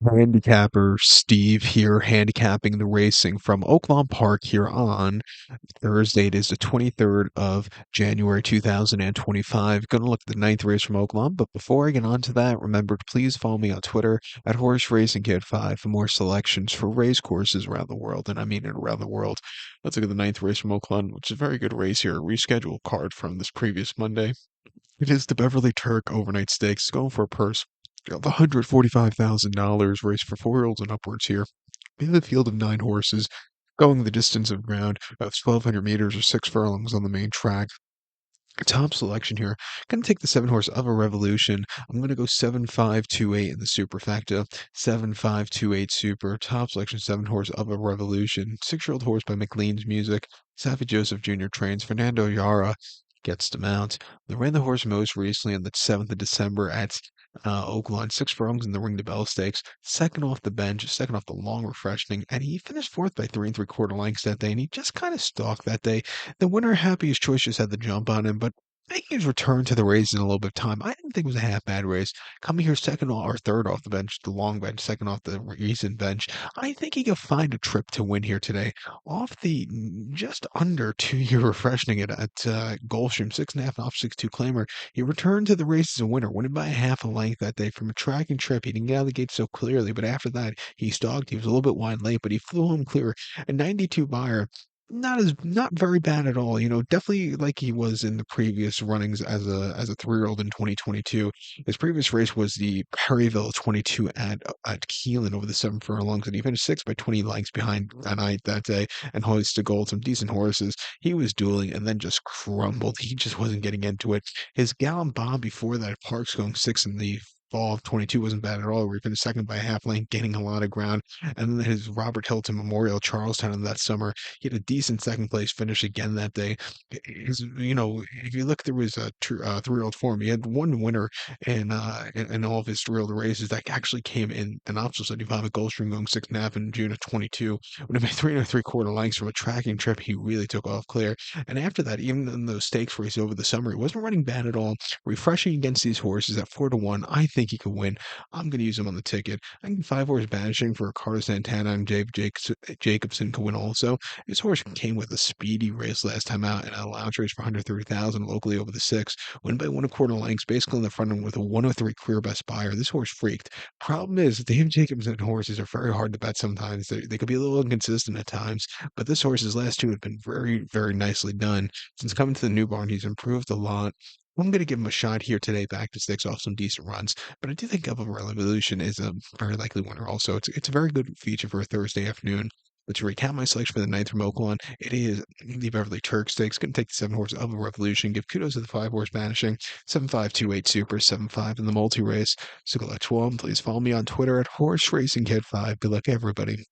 Handicapper Steve here, handicapping the racing from Oaklawn Park here on Thursday. It is the 23rd of January 2025. Going to look at the ninth race from Oaklawn, but before I get on to that, remember to please follow me on Twitter at Horse Racing Kid 5 for more selections for race courses around the world, and I mean it around the world. Let's look at the ninth race from Oaklawn, which is a very good race here. A rescheduled card from this previous Monday. It is the Byerley Turk Overnight Stakes, going for a purse of $145,000, race for 4-year-olds and upwards here. We have a field of 9 horses going the distance of ground of 1,200 meters or 6 furlongs on the main track. Top selection here. Gonna take the 7 horse of a Revolution. I'm gonna go 7-5-2-8 in the superfecta. 7-5-2-8 super. Top selection 7 horse of a Revolution. 6-year-old horse by McLean's Music. Savvy Joseph Jr. trains. Fernando Yara gets to mount. They ran the horse most recently on the 7th of December at Oaklawn, 6 furlongs in the Ring the Bell Stakes, second off the bench, second off the long refreshing, and he finished fourth by 3 3/4 lengths that day, and he just kind of stalked that day. The winner, Happiest Choice, just had the jump on him, but making his return to the race in a little bit of time, I didn't think it was a half bad race. Coming here second or third off the bench, the long bench, second off the recent bench, I think he could find a trip to win here today. Off the just under 2 year refreshing it at Goldstream, 6.5 off 6-2 claimer. He returned to the race as a winner, winning by a half a length that day from a tracking trip. He didn't get out of the gate so clearly, but after that, he stalked. He was a little bit wide late, but he flew home clear. A 92 Beyer, not very bad at all. Definitely like he was in the previous runnings as a 3-year-old in 2022. His previous race was the Perryville 22 at Keelan over the 7 furlongs, and he finished sixth by 20 lengths behind Knight that day and hoisted gold. Some decent horses. He was dueling and then just crumbled. He just wasn't getting into it. His Gallant Bomb before that, Parks going sixth in the fall of 22 wasn't bad at all. We finished second by a half length, gaining a lot of ground. And then his Robert Hilton Memorial Charlestown in that summer, he had a decent second place finish again that day. If you look through his 3-year-old form, he had one winner in all of his 3-year-old races that actually came in an optional 75 at Gulfstream, going 6.5 in June of 22. When he made 3 3/4 lengths from a tracking trip, he really took off clear. And after that, even in those stakes races over the summer, he wasn't running bad at all. Refreshing against these horses at 4-1, I think he could win. I'm going to use him on the ticket. I think 5 horse Banishing for Carlos Santana and Jacobson could win also. His horse came with a speedy race last time out and an allowance race for 130,000 locally over the 6. Win by 1 1/4 lengths, basically in the front end with a 103 clear best Beyer. This horse freaked. Problem is, Dave Jacobson horses are very hard to bet sometimes. They could be a little inconsistent at times, but this horse's last 2 have been very, very nicely done. Since coming to the new barn, he's improved a lot. I'm going to give him a shot here today, back to sticks off some decent runs, but I do think Up of Revolution is a very likely winner also. It's a very good feature for a Thursday afternoon. Let's recap my selection for the ninth from Oaklawn. It is the Beverly Turk Stakes. Going to take the 7 horse of a Revolution. Give kudos to the 5 horse Banishing. 7-5-2-8 Super. 7-5 in the multi race. So collect one. Please follow me on Twitter at Horse Racing Kid 5. Good luck, everybody.